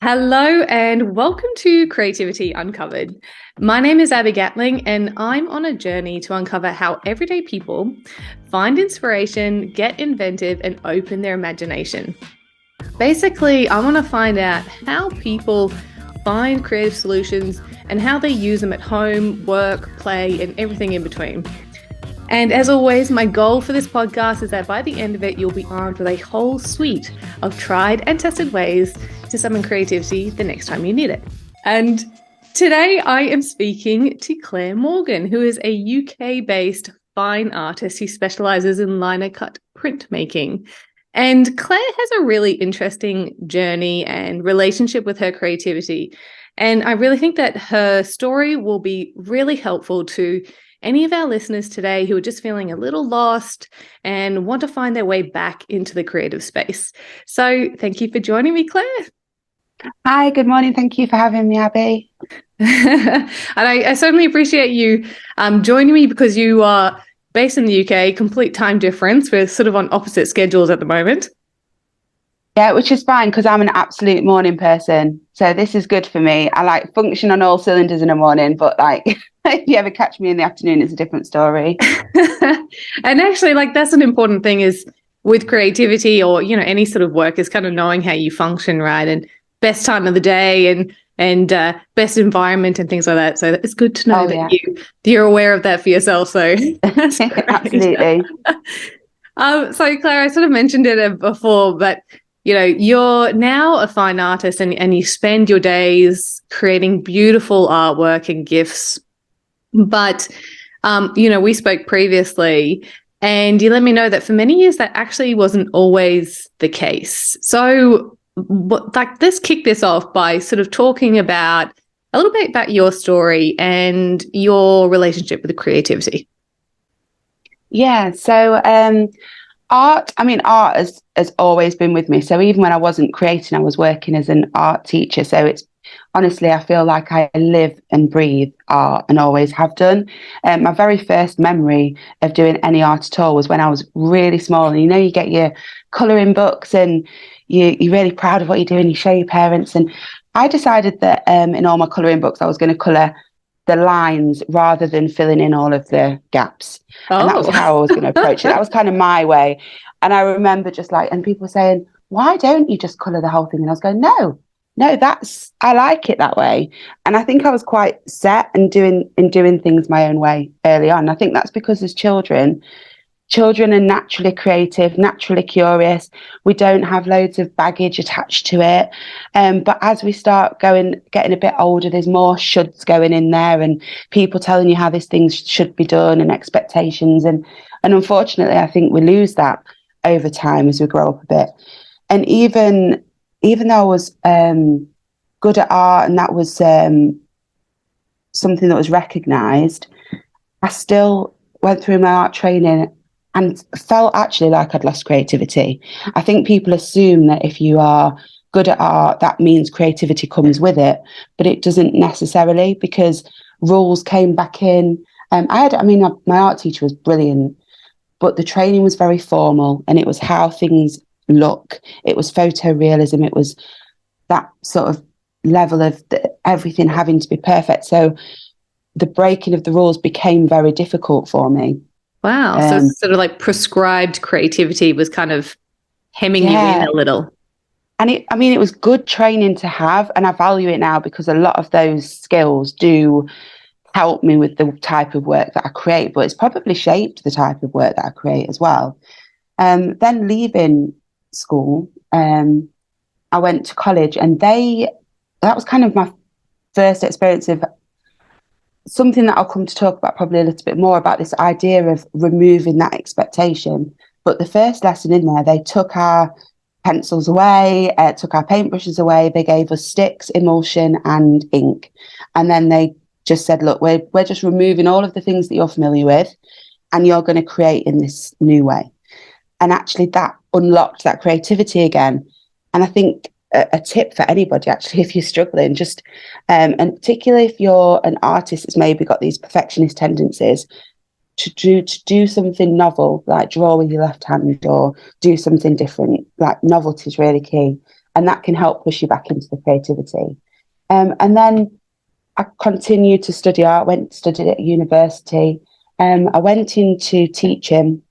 Hello and welcome to Creativity Uncovered. My name is Abby Gatling and I'm on a journey to uncover how everyday people find inspiration, get inventive, and open their imagination. Basically, I want to find out how people find creative solutions and how they use them at home, work, play, and everything in between. And as always, my goal for this podcast is that by the end of it, you'll be armed with a whole suite of tried and tested ways to summon creativity the next time you need it. And today I am speaking to Clare Morgan, who is a UK-based fine artist who specializes in liner cut printmaking. And Clare has a really interesting journey and relationship with her creativity. And I really think that her story will be really helpful to any of our listeners today who are just feeling a little lost and want to find their way back into the creative space. So thank you for joining me, Clare. Hi, good morning. Thank you for having me, Abby. And I certainly appreciate you joining me because you are based in the UK, complete time difference. We're sort of on opposite schedules at the moment. Yeah, which is fine because I'm an absolute morning person. So this is good for me. I like function on all cylinders in the morning, but like if you ever catch me in the afternoon, it's a different story. And actually, like that's an important thing is with creativity or, any sort of work is kind of knowing how you function, right? And best time of the day and best environment and things like that. So it's good to know that you're aware of that for yourself. So that's great. Absolutely. So Claire, I sort of mentioned it before, but you're now a fine artist and you spend your days creating beautiful artwork and gifts. But, we spoke previously and you let me know that for many years that actually wasn't always the case. So let's kick this off by sort of talking about a little bit about your story and your relationship with creativity. Yeah, so art has always been with me. So even when I wasn't creating, I was working as an art teacher. So it's honestly, I feel like I live and breathe art and always have done. My very first memory of doing any art at all was when I was really small. And you get your colouring books and you're really proud of what you're doing. You show your parents. And I decided that in all my colouring books, I was going to colour the lines rather than filling in all of the gaps. And that was how I was going to approach it. That was kind of my way. And I remember and people saying, why don't you just colour the whole thing? And I was going, no, I like it that way. And I think I was quite set and doing things my own way early on. I think that's because as children are naturally creative, naturally curious. We don't have loads of baggage attached to it. But as we start getting a bit older, there's more shoulds going in there and people telling you how these things should be done and expectations. And unfortunately, I think we lose that over time as we grow up a bit. And even though I was good at art and that was something that was recognised, I still went through my art training and felt actually like I'd lost creativity. I think people assume that if you are good at art, that means creativity comes with it, but it doesn't necessarily because rules came back in. My art teacher was brilliant, but the training was very formal and it was how things look. It was photorealism. It was that sort of level of everything having to be perfect. So the breaking of the rules became very difficult for me. Wow. So sort of like prescribed creativity was kind of hemming you in a little. And it was good training to have. And I value it now because a lot of those skills do help me with the type of work that I create, but it's probably shaped the type of work that I create as well. Then leaving school, I went to college and that was kind of my first experience of something that I'll come to talk about probably a little bit more about, this idea of removing that expectation. But the first lesson in there, they took our pencils away, took our paintbrushes away. They gave us sticks, emulsion and ink. And then they just said, look, we're just removing all of the things that you're familiar with and you're going to create in this new way. And actually that unlocked that creativity again. And I think a tip for anybody, actually, if you're struggling, just and particularly if you're an artist that's maybe got these perfectionist tendencies, to do something novel, like draw with your left hand or do something different. Like novelty is really key. and that can help push you back into the creativity. And then I continued to study art, studied at university. I went into teaching,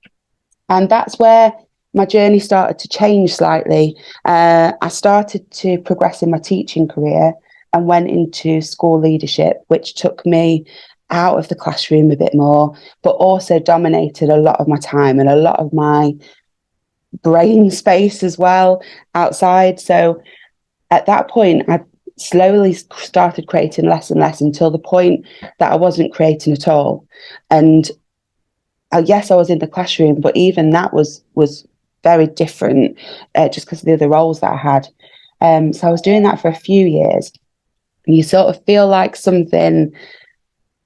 and that's where my journey started to change slightly. I started to progress in my teaching career and went into school leadership, which took me out of the classroom a bit more, but also dominated a lot of my time and a lot of my brain space as well outside. So at that point, I slowly started creating less and less until the point that I wasn't creating at all. And yes, I was in the classroom, but even that was very different, just because of the other roles that I had. So I was doing that for a few years, and you sort of feel like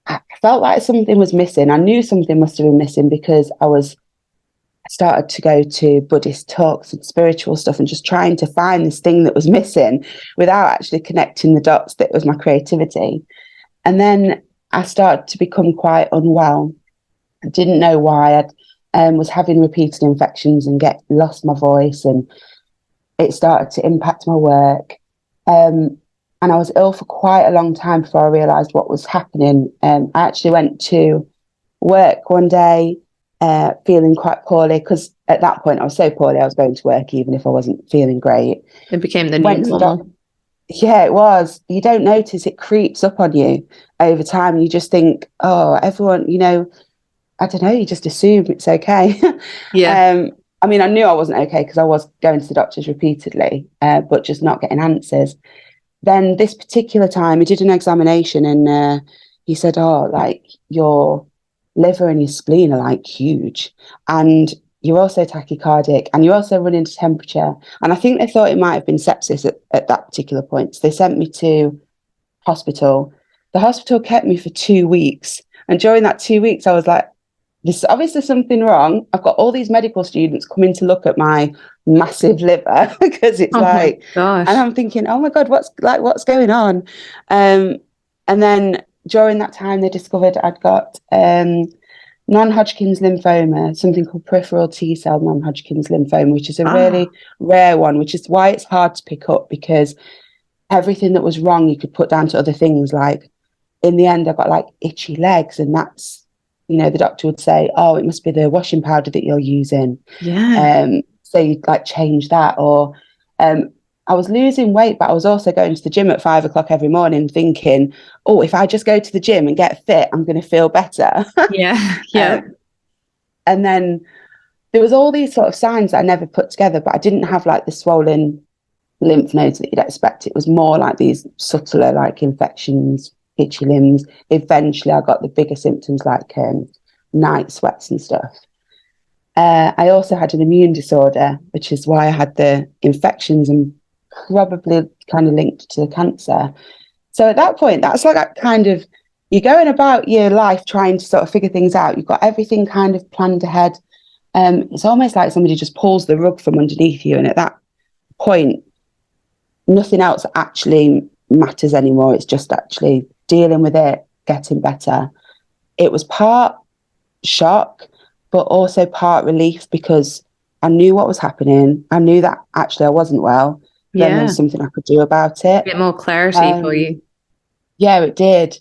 I felt like something was missing. I knew something must have been missing because I started to go to Buddhist talks and spiritual stuff and just trying to find this thing that was missing without actually connecting the dots that was my creativity. And then I started to become quite unwell. I didn't know why. I was having repeated infections and lost my voice, and it started to impact my work. And I was ill for quite a long time before I realised what was happening. I actually went to work one day feeling quite poorly, because at that point I was so poorly I was going to work even if I wasn't feeling great. It became the new normal. Yeah, it was. You don't notice it creeps up on you over time. You just think, oh, everyone, I don't know, you just assume it's okay. Yeah. I mean, I knew I wasn't okay because I was going to the doctors repeatedly, but just not getting answers. Then this particular time, he did an examination, and he said, oh, like, your liver and your spleen are like huge, and you're also tachycardic, and you also run into temperature. And I think they thought it might have been sepsis at that particular point. So they sent me to hospital. The hospital kept me for 2 weeks. And during that 2 weeks, I was like, there's obviously something wrong. I've got all these medical students coming to look at my massive liver because it's My gosh. and I'm thinking, oh my God, what's going on? And then during that time, they discovered I'd got non-Hodgkin's lymphoma, something called peripheral T-cell non-Hodgkin's lymphoma, which is a really rare one, which is why it's hard to pick up, because everything that was wrong you could put down to other things. Like, in the end, I got like itchy legs, and that's, the doctor would say, oh, it must be the washing powder that you're using. Yeah. So you'd like change that. Or I was losing weight, but I was also going to the gym at 5 o'clock every morning thinking, oh, if I just go to the gym and get fit, I'm going to feel better. Yeah. Yeah. And then there was all these sort of signs that I never put together, but I didn't have like the swollen lymph nodes that you'd expect. It was more like these subtler, like infections, itchy limbs. Eventually I got the bigger symptoms like night sweats and stuff. I also had an immune disorder, which is why I had the infections and probably kind of linked to cancer. So at that point, that's like that kind of, you're going about your life trying to sort of figure things out. You've got everything kind of planned ahead. It's almost like somebody just pulls the rug from underneath you. And at that point, nothing else actually matters anymore. It's just actually dealing with it, getting better. It was part shock, but also part relief, because I knew what was happening. I knew that actually I wasn't well. Then there was something I could do about it. A bit more clarity for you. Yeah, it did.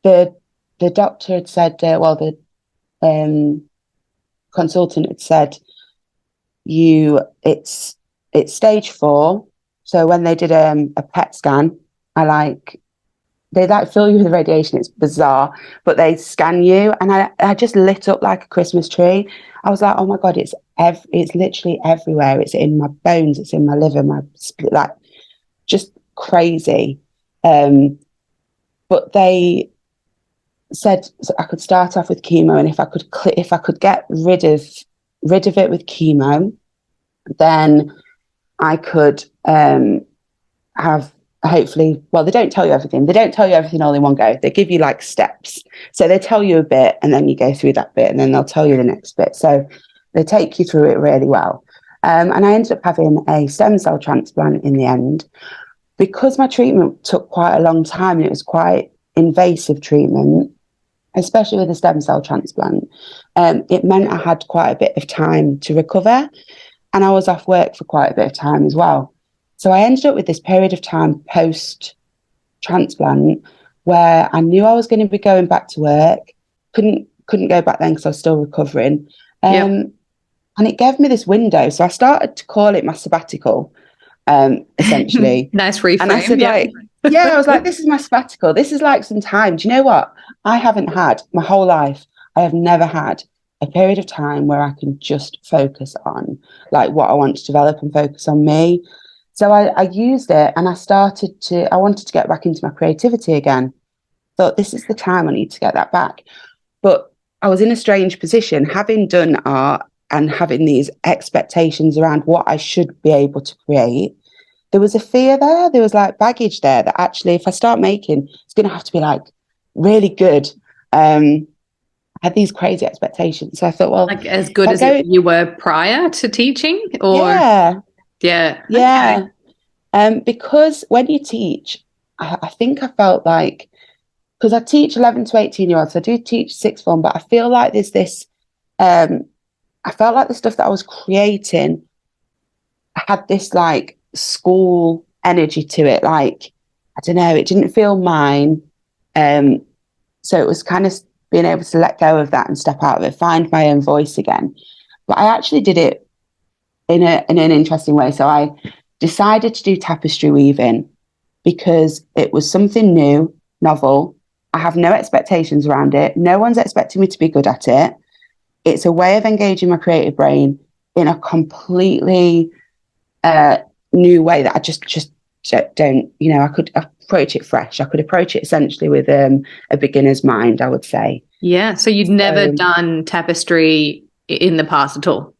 The doctor had said, the consultant had said, it's stage 4. So when they did a PET scan, they fill you with radiation. It's bizarre, but they scan you, and I just lit up like a Christmas tree. I was like, oh my God, it's literally everywhere. It's in my bones. It's in my liver, my split, like just crazy. But they said I could start off with chemo, and if I could get rid of it with chemo, then I could have, hopefully, well, they don't tell you everything. They don't tell you everything all in one go. They give you like steps. So they tell you a bit, and then you go through that bit, and then they'll tell you the next bit. So they take you through it really well. And I ended up having a stem cell transplant in the end. Because my treatment took quite a long time, and it was quite invasive treatment, especially with a stem cell transplant, it meant I had quite a bit of time to recover. And I was off work for quite a bit of time as well. So I ended up with this period of time post transplant where I knew I was going to be going back to work. Couldn't go back then because I was still recovering. Yep. And it gave me this window. So I started to call it my sabbatical, essentially. Nice And I reframe. said, Yeah. like, yeah, I was like, this is my sabbatical. This is like some time. Do you know what? I haven't had my whole life. I have never had a period of time where I can just focus on like what I want to develop and focus on me. So I used it and I wanted to get back into my creativity again. Thought this is the time I need to get that back. But I was in a strange position, having done art and having these expectations around what I should be able to create. There was a fear there. There was like baggage there that actually, if I start making, it's going to have to be like really good. I had these crazy expectations. So I thought, well, Like as if good I as go, you were prior to teaching, or yeah, yeah. Okay. yeah. Because when you teach, I think I felt like, because I teach 11 to 18-year-olds, I do teach sixth form, but I feel like there's this, I felt like the stuff that I was creating had this like school energy to it. Like, I don't know, it didn't feel mine. So it was kind of being able to let go of that and step out of it, find my own voice again. But I actually did it in an interesting way. So I decided to do tapestry weaving because it was something new, novel. I have no expectations around it. No one's expecting me to be good at it. It's a way of engaging my creative brain in a completely new way that I just don't, I could approach it fresh. I could approach it essentially with a beginner's mind, I would say. Yeah. So you'd never done tapestry in the past at all?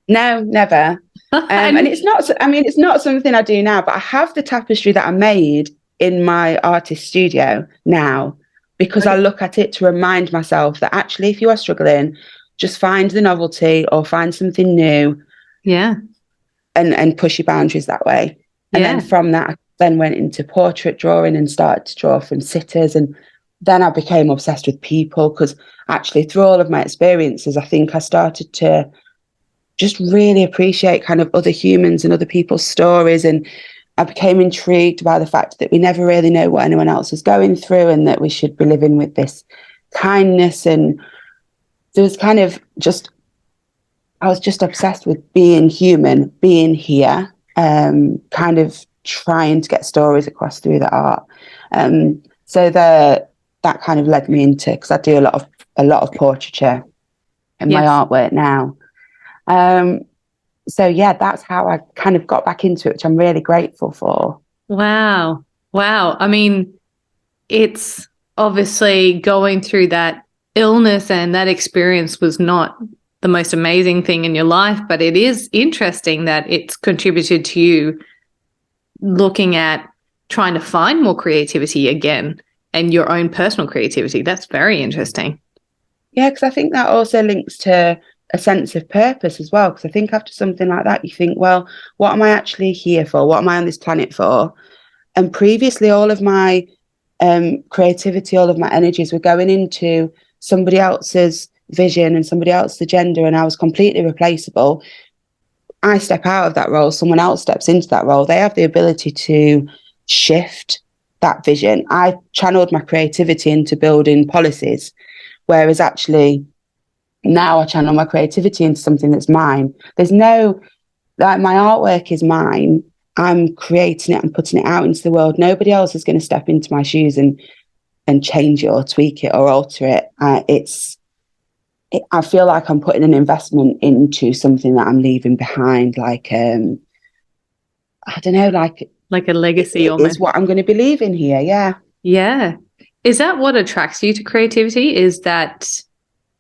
No, never. And it's not, I mean, it's not something I do now, but I have the tapestry that I made in my artist studio now because I look at it to remind myself that actually, if you are struggling, just find the novelty or find something new. Yeah. And push your boundaries that way. And then from that, I then went into portrait drawing and started to draw from sitters. And then I became obsessed with people because actually through all of my experiences, I think I started to just really appreciate kind of other humans and other people's stories. And I became intrigued by the fact that we never really know what anyone else is going through and that we should be living with this kindness. And there was kind of just, I was just obsessed with being human, being here, kind of trying to get stories across through the art. So that kind of led me into, because I do a lot of portraiture in my artwork now. So yeah, that's how I kind of got back into it, which I'm really grateful for. Wow. Wow. I mean, it's obviously going through that illness and that experience was not the most amazing thing in your life, but it is interesting that it's contributed to you looking at trying to find more creativity again and your own personal creativity. That's very interesting. Yeah, because I think that also links to a sense of purpose as well. Because I think after something like that, you think, well, what am I actually here for? What am I on this planet for? And previously, all of my creativity, all of my energies were going into somebody else's vision and somebody else's agenda, and I was completely replaceable. I step out of that role, someone else steps into that role. They have the ability to shift that vision. I channeled my creativity into building policies, whereas actually now I channel my creativity into something that's mine. There's no, like, my artwork is mine. I'm creating it and putting it out into the world. Nobody else is going to step into my shoes and change it or tweak it or alter it. I feel like I'm putting an investment into something that I'm leaving behind. Like, I don't know, like a legacy it almost. is what I'm going to be leaving here. Yeah. Yeah. Is that what attracts you to creativity? Is that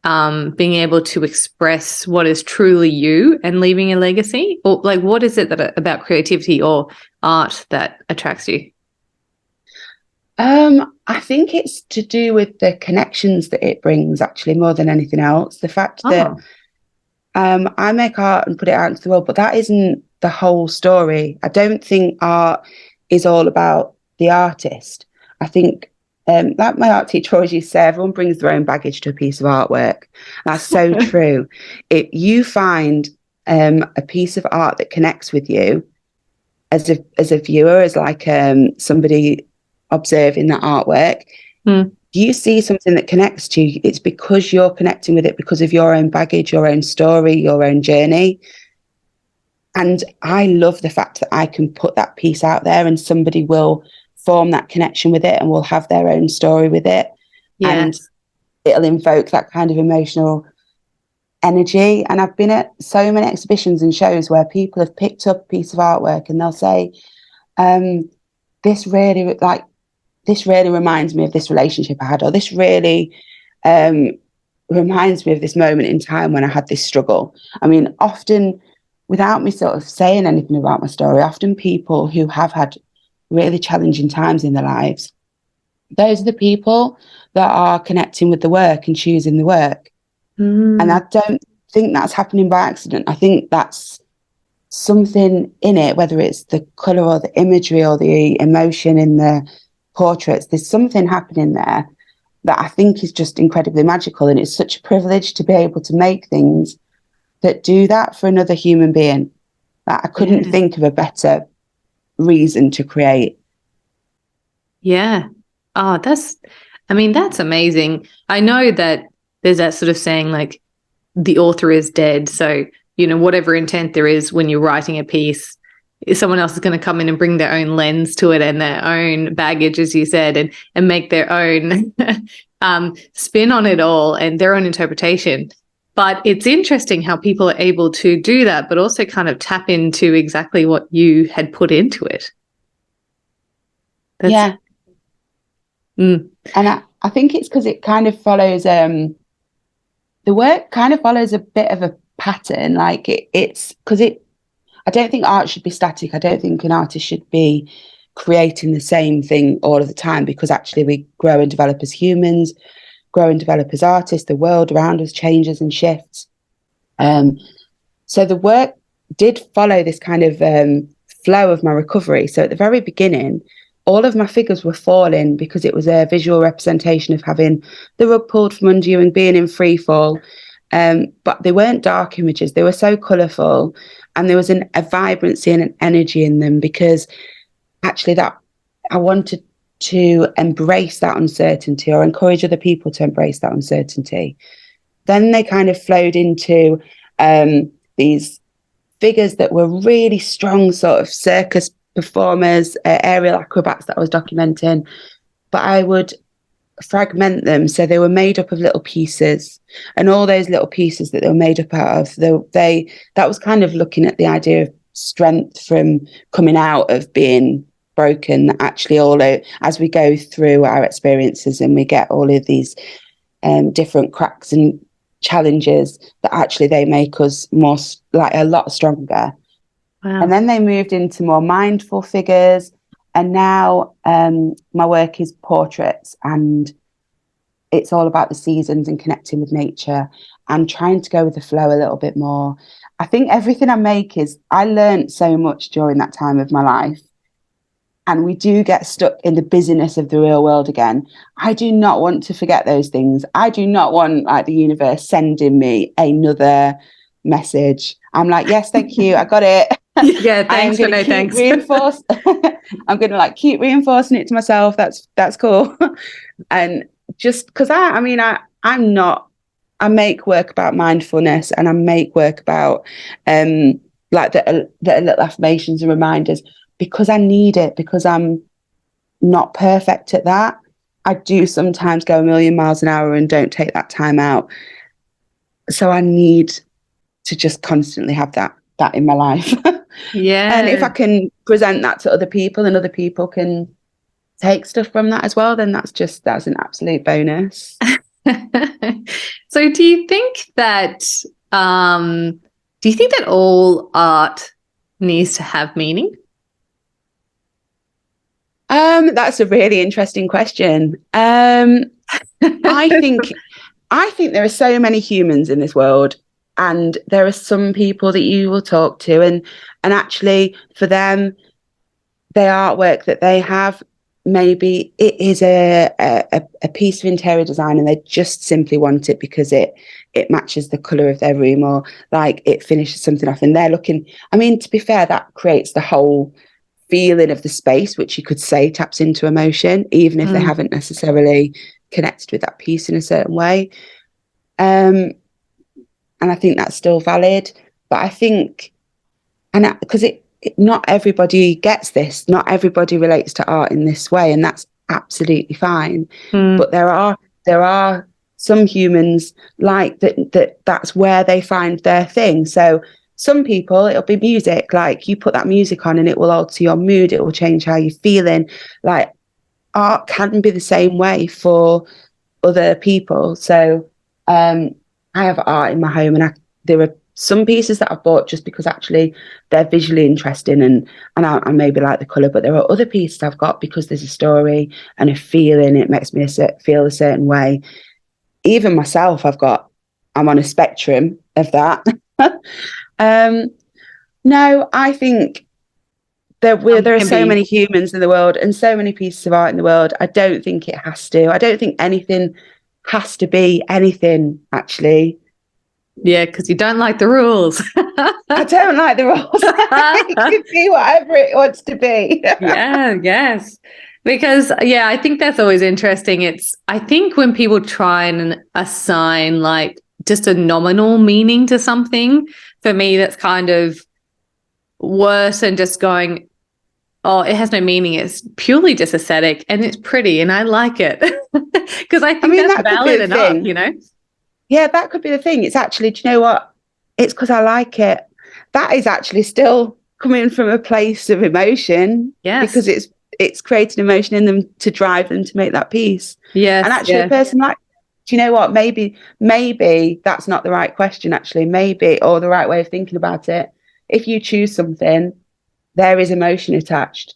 being able to express what is truly you and leaving a legacy? Or like, what is it that about creativity or art that attracts you? I think it's to do with the connections that it brings, actually, more than anything else. The fact that I make art and put it out into the world, but that isn't the whole story. I don't think art is all about the artist. I think, like my art teacher always used to say, everyone brings their own baggage to a piece of artwork. That's so true. If you find a piece of art that connects with you, as a viewer, as like somebody observing that artwork, do you see something that connects to you? It's because you're connecting with it because of your own baggage, your own story, your own journey. And I love the fact that I can put that piece out there and somebody will form that connection with it and will have their own story with it. Yes. And it'll invoke that kind of emotional energy. And I've been at so many exhibitions and shows where people have picked up a piece of artwork and they'll say, this really reminds me of this relationship I had, or this really reminds me of this moment in time when I had this struggle. I mean, often without me sort of saying anything about my story, often people who have had really challenging times in their lives, those are the people that are connecting with the work and choosing the work. And I don't think that's happening by accident. I think that's something in it, whether it's the colour or the imagery or the emotion in the portraits, there's something happening there that I think is just incredibly magical. And it's such a privilege to be able to make things that do that for another human being. That I couldn't think of a better reason to create. Yeah. Oh, that's amazing. I know that there's that sort of saying like the author is dead. So, whatever intent there is when you're writing a piece, someone else is going to come in and bring their own lens to it and their own baggage, as you said, and make their own spin on it all and their own interpretation. But it's interesting how people are able to do that, but also kind of tap into exactly what you had put into it. And I think it's because it kind of follows, the work kind of follows a bit of a pattern. Like it's because I don't think art should be static. I don't think an artist should be creating the same thing all of the time, because actually we grow and develop as humans, grow and develop as artists. The world around us changes and shifts. So the work did follow this kind of flow of my recovery. So at the very beginning, all of my figures were falling because it was a visual representation of having the rug pulled from under you and being in free fall. But they weren't dark images. They were so colourful, and there was a vibrancy and an energy in them, because actually that I wanted to embrace that uncertainty, or encourage other people to embrace that uncertainty. Then they kind of flowed into these figures that were really strong, sort of circus performers, aerial acrobats that I was documenting, but I would fragment them. So they were made up of little pieces, and all those little pieces that they were made up out of, that was kind of looking at the idea of strength from coming out of being broken. Actually, as we go through our experiences and we get all of these different cracks and challenges, that actually they make us more, like, a lot stronger. Wow. And then they moved into more mindful figures, and now my work is portraits, and it's all about the seasons and connecting with nature and trying to go with the flow a little bit more. I think everything I make I learned so much during that time of my life, and we do get stuck in the busyness of the real world again. I do not want to forget those things. I do not want, like, the universe sending me another message. I'm like, yes, thank you, I got it. Yeah, thanks, but no thanks. I'm going to keep reinforcing it to myself. That's cool. And just because I make work about mindfulness, and I make work about the little affirmations and reminders, because I need it, because I'm not perfect at that. I do sometimes go a million miles an hour and don't take that time out. So I need to just constantly have that in my life. Yeah. And if I can present that to other people and other people can take stuff from that as well, then that's an absolute bonus. So do you think that all art needs to have meaning? That's a really interesting question. I think there are so many humans in this world, and there are some people that you will talk to, and actually for them, the artwork that they have, maybe it is a piece of interior design, and they just simply want it because it matches the colour of their room, or like it finishes something off, and they're looking. I mean, to be fair, that creates the whole feeling of the space, which you could say taps into emotion, even if they haven't necessarily connected with that piece in a certain way. And I think that's still valid. But I think, because not everybody gets this, not everybody relates to art in this way, and that's absolutely fine. But there are some humans like that's where they find their thing. So some people, it'll be music, like you put that music on and it will alter your mood, it will change how you're feeling. Like art can be the same way for other people. So I have art in my home, and there are some pieces that I've bought just because actually they're visually interesting and I maybe like the colour, but there are other pieces I've got because there's a story and a feeling, it makes me feel a certain way. Even myself, I'm on a spectrum of that. No, I think there are so many humans in the world and so many pieces of art in the world. I don't think it has to. I don't think anything has to be anything, actually. Yeah, because you don't like the rules. I don't like the rules. It can be whatever it wants to be. Yes. Because, I think that's always interesting. I think when people try and assign like just a nominal meaning to something, for me, that's kind of worse than just going, oh, it has no meaning. It's purely just aesthetic and it's pretty and I like it. Because I think that's valid enough, you know? Yeah, that could be the thing. It's actually, do you know what? It's because I like it. That is actually still coming from a place of emotion. Yes. Because it's creating emotion in them to drive them to make that piece. Yes. And actually a person like, do you know what? Maybe that's not the right question, actually. Maybe, or the right way of thinking about it. If you choose something, there is emotion attached.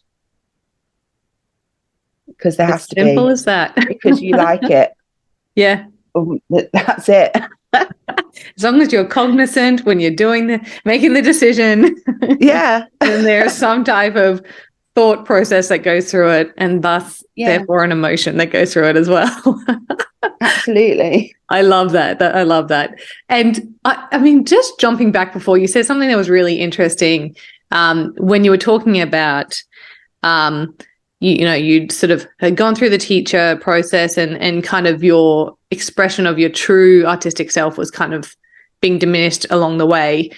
Because there has to be. Simple as that. Because you like it. Yeah. That's it. As long as you're cognizant when you're making the decision. Yeah. And there's some type of thought process that goes through it, and thus therefore an emotion that goes through it as well. Absolutely. I love that. I love that. And I mean, just jumping back before, you said something that was really interesting when you were talking about you'd sort of had gone through the teacher process and kind of your expression of your true artistic self was kind of being diminished along the way.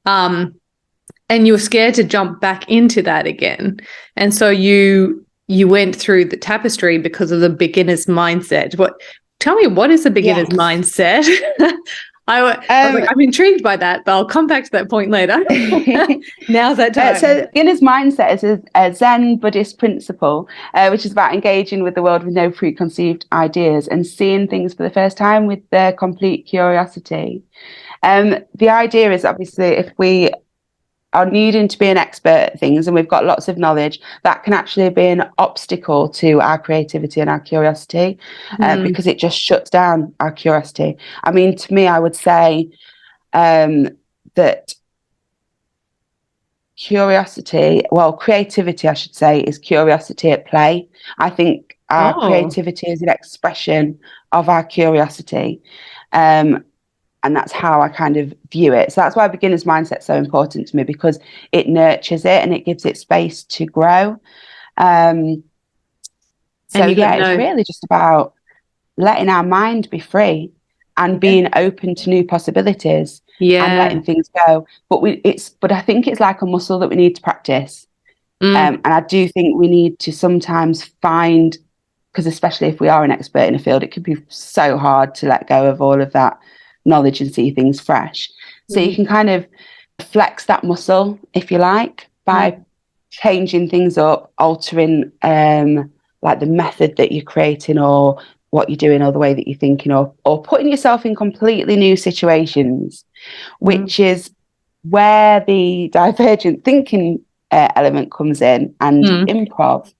And you were scared to jump back into that again. And so you went through the tapestry because of the beginner's mindset. Tell me, what is the beginner's mindset? I'm intrigued by that, but I'll come back to that point later. Now's that time. So beginner's mindset is a Zen Buddhist principle, which is about engaging with the world with no preconceived ideas and seeing things for the first time with their complete curiosity. The idea is, obviously, if we are needing to be an expert at things and we've got lots of knowledge, that can actually be an obstacle to our creativity and our curiosity, because it just shuts down our curiosity. I mean, to me, I would say that creativity, I should say, is curiosity at play. I think our creativity is an expression of our curiosity. And that's how I kind of view it. So that's why beginner's mindset is so important to me, because it nurtures it and it gives it space to grow. It's really just about letting our mind be free and being open to new possibilities and letting things go. But I think it's like a muscle that we need to practice. And I do think we need to sometimes find, because especially if we are an expert in a field, it can be so hard to let go of all of that knowledge and see things fresh. So you can kind of flex that muscle, if you like, by changing things up, altering like the method that you're creating or what you're doing or the way that you're thinking, or putting yourself in completely new situations, which is where the divergent thinking element comes in, and improv.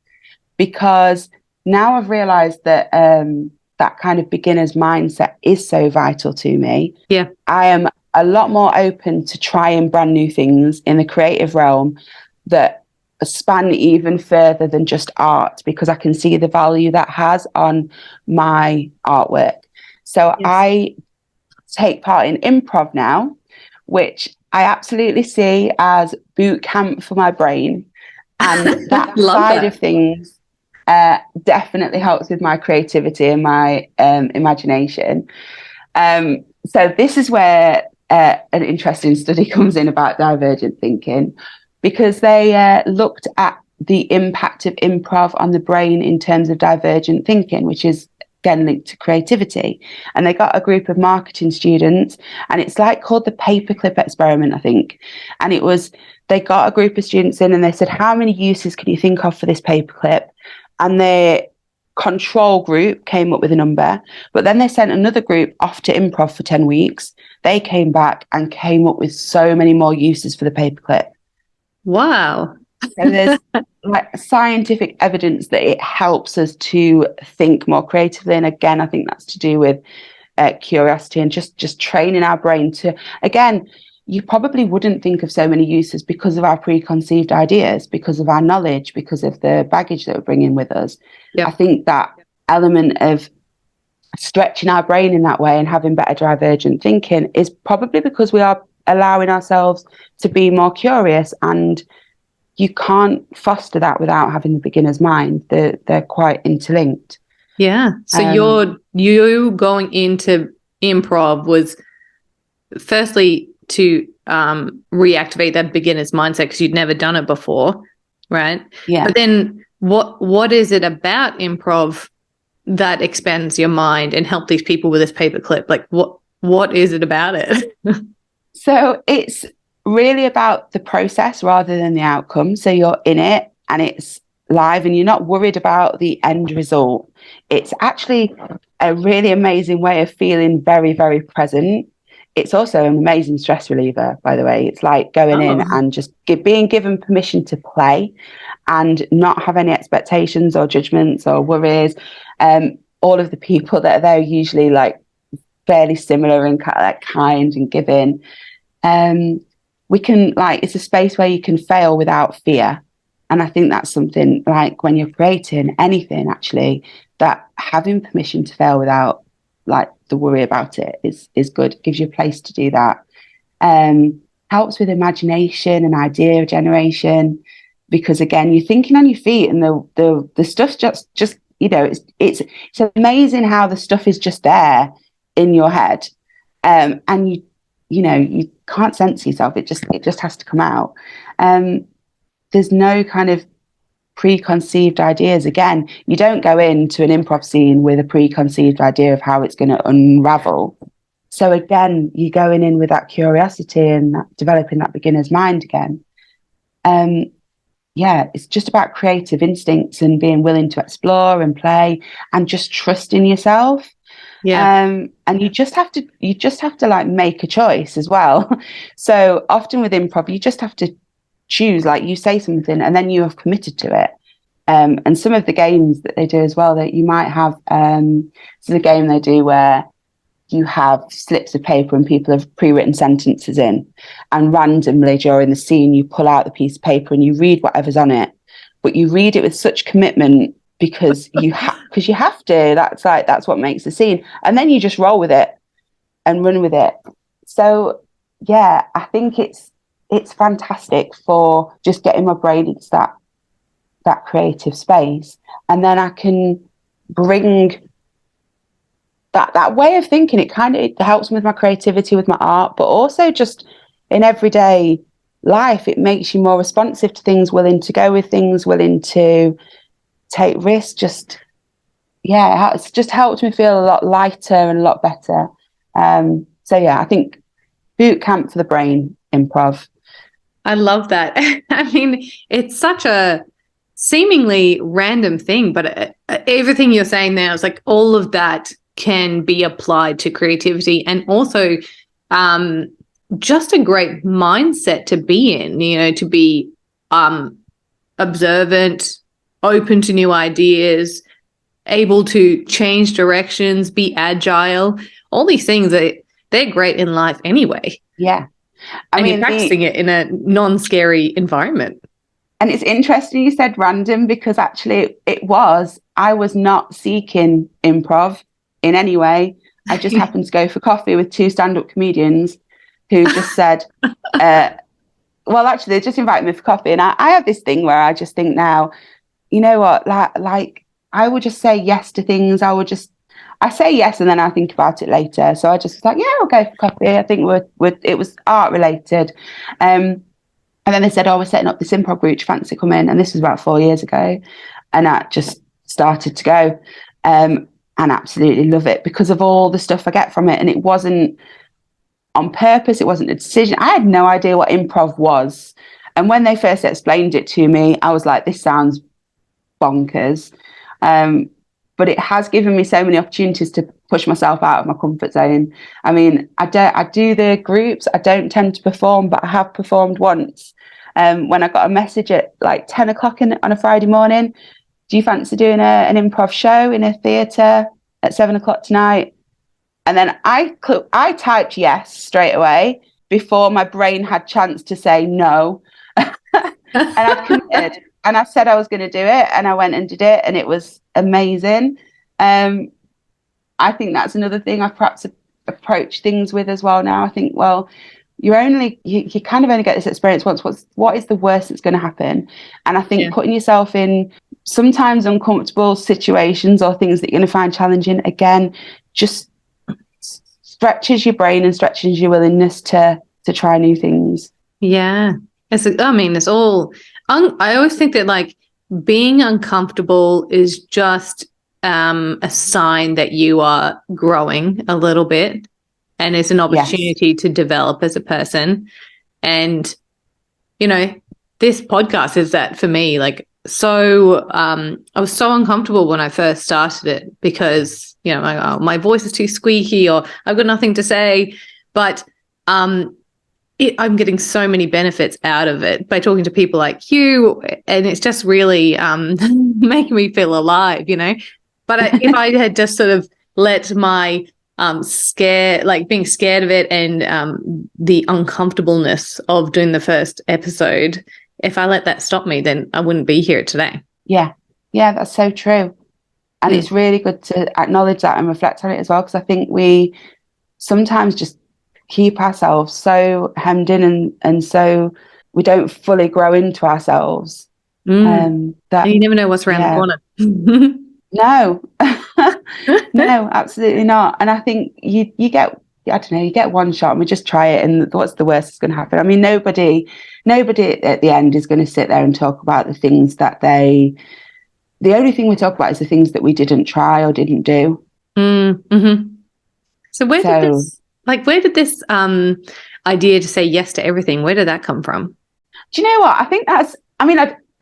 Because now I've realized that that kind of beginner's mindset is so vital to me. Yeah. I am a lot more open to trying brand new things in the creative realm that span even further than just art, because I can see the value that has on my artwork. So I take part in improv now, which I absolutely see as boot camp for my brain. And that Love side that. of things definitely helps with my creativity and my imagination. So this is where an interesting study comes in about divergent thinking, because they looked at the impact of improv on the brain in terms of divergent thinking, which is again linked to creativity. And they got a group of marketing students, and it's like called the paperclip experiment, I think. And it was, they got a group of students in and they said, how many uses can you think of for this paperclip? And their control group came up with a number, but then they sent another group off to improv for 10 weeks. They came back and came up with so many more uses for the paperclip. Wow. So there's like scientific evidence that it helps us to think more creatively. And again, I think that's to do with curiosity and just training our brain to, again, you probably wouldn't think of so many uses because of our preconceived ideas, because of our knowledge, because of the baggage that we're bringing with us. Yep. I think that element of stretching our brain in that way and having better divergent thinking is probably because we are allowing ourselves to be more curious, and you can't foster that without having the beginner's mind. They're quite interlinked. Yeah. So you going into improv was firstly to reactivate that beginner's mindset because you'd never done it before, right? Yeah. But then what is it about improv that expands your mind and help these people with this paperclip? Like what is it about it? So it's really about the process rather than the outcome. So you're in it and it's live and you're not worried about the end result. It's actually a really amazing way of feeling very, very present. It's also an amazing stress reliever, by the way. It's like going in and just being given permission to play and not have any expectations or judgments or worries. All of the people that are there are usually like fairly similar and like kind and giving. We can, like, it's a space where you can fail without fear. And I think that's something, like, when you're creating anything, actually, that having permission to fail without like the worry about it is good. It gives you a place to do that. Helps with imagination and idea generation, because again, you're thinking on your feet and the stuff's just you know, it's amazing how the stuff is just there in your head. And you know, you can't censor yourself. It just has to come out. There's no kind of preconceived ideas. Again, you don't go into an improv scene with a preconceived idea of how it's going to unravel. So again, you're going in with that curiosity and developing that beginner's mind again. Yeah, it's just about creative instincts and being willing to explore and play and just trusting yourself. Yeah. And you just have to like make a choice as well. So often with improv, you just have to choose, like you say something and then you have committed to it. And some of the games that they do as well, that you might have, so the game they do where you have slips of paper and people have pre-written sentences in, and randomly during the scene you pull out the piece of paper and you read whatever's on it, but you read it with such commitment because you have to. That's what makes the scene, and then you just roll with it and run with it. So yeah, I think it's fantastic for just getting my brain into that creative space, and then I can bring that way of thinking. It helps me with my creativity, with my art, but also just in everyday life, it makes you more responsive to things, willing to go with things, willing to take risks. It's just helped me feel a lot lighter and a lot better. So yeah, I think boot camp for the brain, improv. I love that. I mean, it's such a seemingly random thing, but everything you're saying there is like all of that can be applied to creativity, and also just a great mindset to be in, you know, to be observant, open to new ideas, able to change directions, be agile, all these things they're great in life anyway. Yeah. I mean, you're practicing it in a non-scary environment. And it's interesting you said random, because actually I was not seeking improv in any way. I just happened to go for coffee with two stand-up comedians who just said, well, actually, they just invited me for coffee, and I have this thing where I just think now, you know what, like I would just say yes to things. I say yes, and then I think about it later. So I just was like, yeah, I'll go for coffee. I think it was art related. And then they said, oh, we're setting up this improv group. Do you fancy coming? And this was about 4 years ago. And I just started to go and absolutely love it because of all the stuff I get from it. And it wasn't on purpose. It wasn't a decision. I had no idea what improv was. And when they first explained it to me, I was like, this sounds bonkers. But it has given me so many opportunities to push myself out of my comfort zone. I mean, I do the groups. I don't tend to perform, but I have performed once. When I got a message at like 10 o'clock on a Friday morning, do you fancy doing an improv show in a theatre at 7 o'clock tonight? And then I typed yes straight away before my brain had chance to say no. And I committed. And I said I was going to do it, and I went and did it, and it was amazing. I think that's another thing I perhaps approach things with as well now. I think, well, you kind of only get this experience once. What is the worst that's going to happen? And I think putting yourself in sometimes uncomfortable situations or things that you're going to find challenging, again, just stretches your brain and stretches your willingness to try new things. Yeah. It's all... I always think that like being uncomfortable is just a sign that you are growing a little bit, and it's an opportunity to develop as a person. And, you know, this podcast is that for me. Like, so I was so uncomfortable when I first started it because, you know, my voice is too squeaky or I've got nothing to say. But I'm getting so many benefits out of it by talking to people like you, and it's just really making me feel alive, you know. But if I had just sort of let my being scared of it and the uncomfortableness of doing the first episode, if I let that stop me, then I wouldn't be here today. Yeah, that's so true. And it's really good to acknowledge that and reflect on it as well, because I think we sometimes just keep ourselves so hemmed in and so we don't fully grow into ourselves. That and you never know what's around the corner. No, no, absolutely not. And I think you get, I don't know, you get one shot and we just try it, and what's the worst that's going to happen? I mean, nobody at the end is going to sit there and talk about the things that the only thing we talk about is the things that we didn't try or didn't do. Mm-hmm. So where did this idea to say yes to everything, where did that come from? Do you know what? I think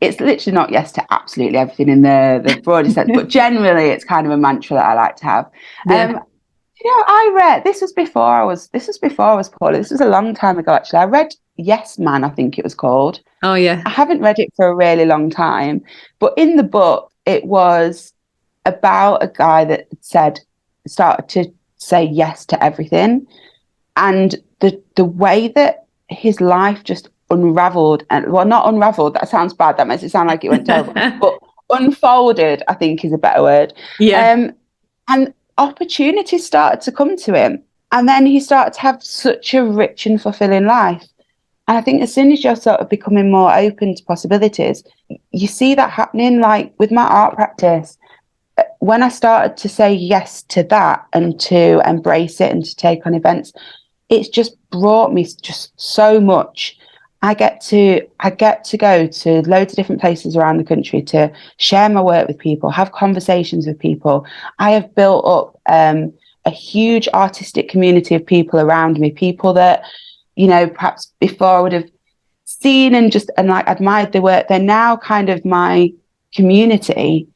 it's literally not yes to absolutely everything in the broader sense, but generally it's kind of a mantra that I like to have. Yeah. I read, this was before I was poorly. This was a long time ago, actually. I read Yes Man, I think it was called. Oh, yeah. I haven't read it for a really long time, but in the book, it was about a guy that started to say yes to everything. And the way that his life just unraveled, and well, not unraveled, that sounds bad, that makes it sound like it went terrible, but unfolded, I think, is a better word. Yeah. And opportunities started to come to him, and then he started to have such a rich and fulfilling life. And I think as soon as you're sort of becoming more open to possibilities, you see that happening. Like with my art practice, when I started to say yes to that and to embrace it and to take on events, it's just brought me just so much. I get to go to loads of different places around the country to share my work with people, have conversations with people. I have built up a huge artistic community of people around me, people that, you know, perhaps before I would have seen and like admired their work. They're now kind of my community.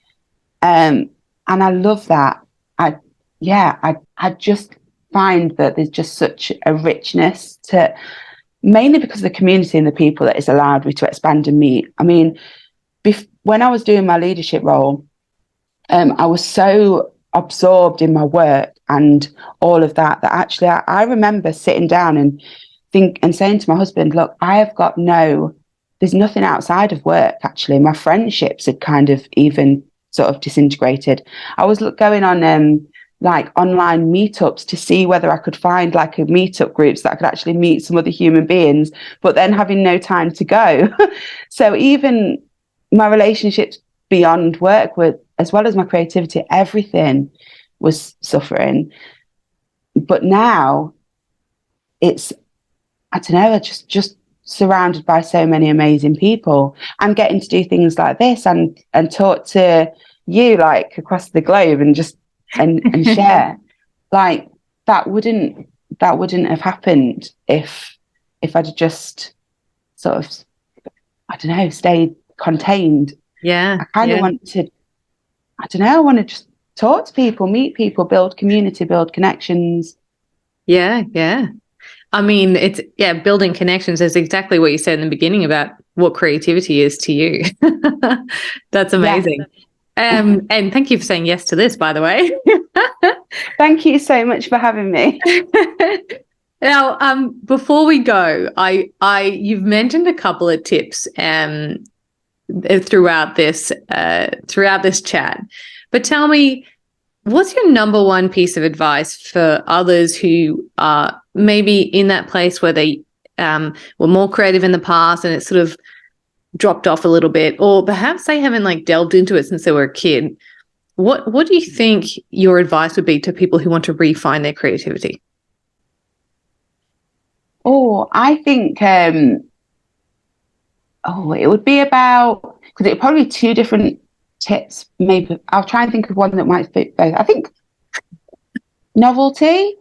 And I love that. I just find that there's just such a richness to, mainly because of the community and the people that it's allowed me to expand and meet. I mean, when I was doing my leadership role, I was so absorbed in my work and all of that actually I remember sitting down and saying to my husband, look, there's nothing outside of work. Actually, my friendships had kind of even sort of disintegrated. I was going on like online meetups to see whether I could find like a meetup groups that I could actually meet some other human beings, but then having no time to go. So even my relationships beyond work were, as well as my creativity, everything was suffering. But now it's, I don't know, just surrounded by so many amazing people. I'm getting to do things like this and talk to you like across the globe and just and share. Like that wouldn't have happened if I'd just sort of, I don't know, stayed contained. Yeah. I kind of want to, I don't know, I want to just talk to people, meet people, build community, build connections. Yeah. Yeah. I mean, building connections is exactly what you said in the beginning about what creativity is to you. That's amazing. And thank you for saying yes to this, by the way. Thank you so much for having me. Now, before we go, you've mentioned a couple of tips throughout this chat, but tell me, what's your number one piece of advice for others who are maybe in that place where they were more creative in the past and it sort of dropped off a little bit, or perhaps they haven't like delved into it since they were a kid? What do you think your advice would be to people who want to refine their creativity? Oh, I think it would be about, because it would probably be two different tips. Maybe I'll try and think of one that might fit both. I think novelty,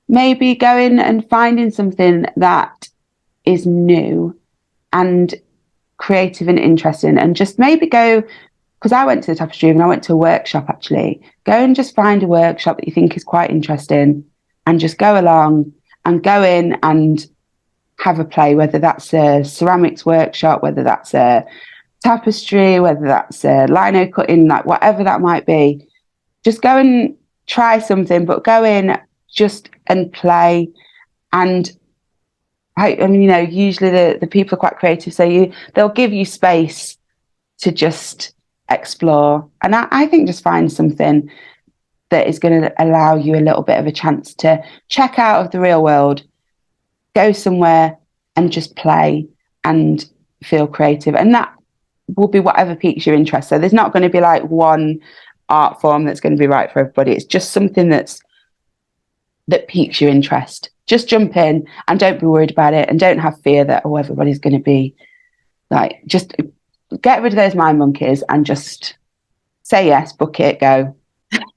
maybe going and finding something that is new and creative and interesting, and just maybe go, because I went to the tapestry and I went to a workshop actually. Go and just find a workshop that you think is quite interesting and just go along and go in and have a play, whether that's a ceramics workshop, whether that's a tapestry, whether that's a lino cutting, like whatever that might be. Just go and try something, but go in just and play. And I mean, usually the people are quite creative, so they'll give you space to just explore. And I think just find something that is going to allow you a little bit of a chance to check out of the real world, go somewhere and just play and feel creative. And that will be whatever piques your interest. So there's not going to be like one art form that's going to be right for everybody. It's just something that piques your interest. Just jump in and don't be worried about it, and don't have fear that, oh, everybody's going to be like, just get rid of those mind monkeys and just say yes, book it, go.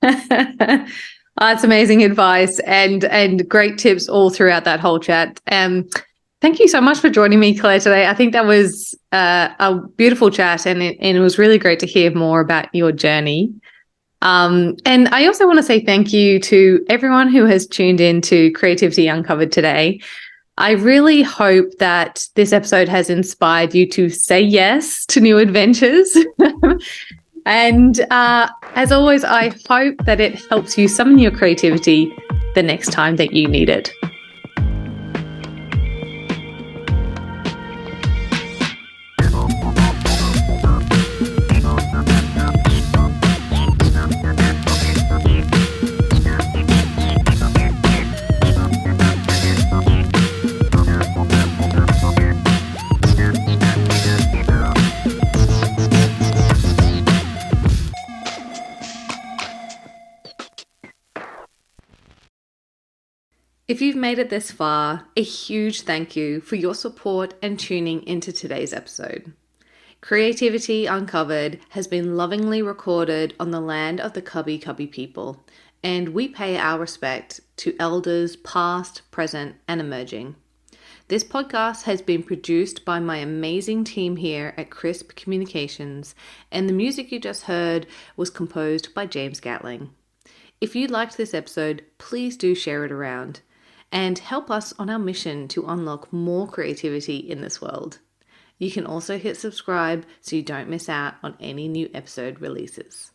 That's amazing advice and great tips all throughout that whole chat. Thank you so much for joining me, Claire, today. I think that was a beautiful chat, and it was really great to hear more about your journey. And I also want to say thank you to everyone who has tuned in to Creativity Uncovered today. I really hope that this episode has inspired you to say yes to new adventures. And as always, I hope that it helps you summon your creativity the next time that you need it. If you've made it this far, a huge thank you for your support and tuning into today's episode. Creativity Uncovered has been lovingly recorded on the land of the Cubby Cubby people, and we pay our respect to elders past, present, and emerging. This podcast has been produced by my amazing team here at Crisp Communications, and the music you just heard was composed by James Gatling. If you liked this episode, please do share it around and help us on our mission to unlock more creativity in this world. You can also hit subscribe so you don't miss out on any new episode releases.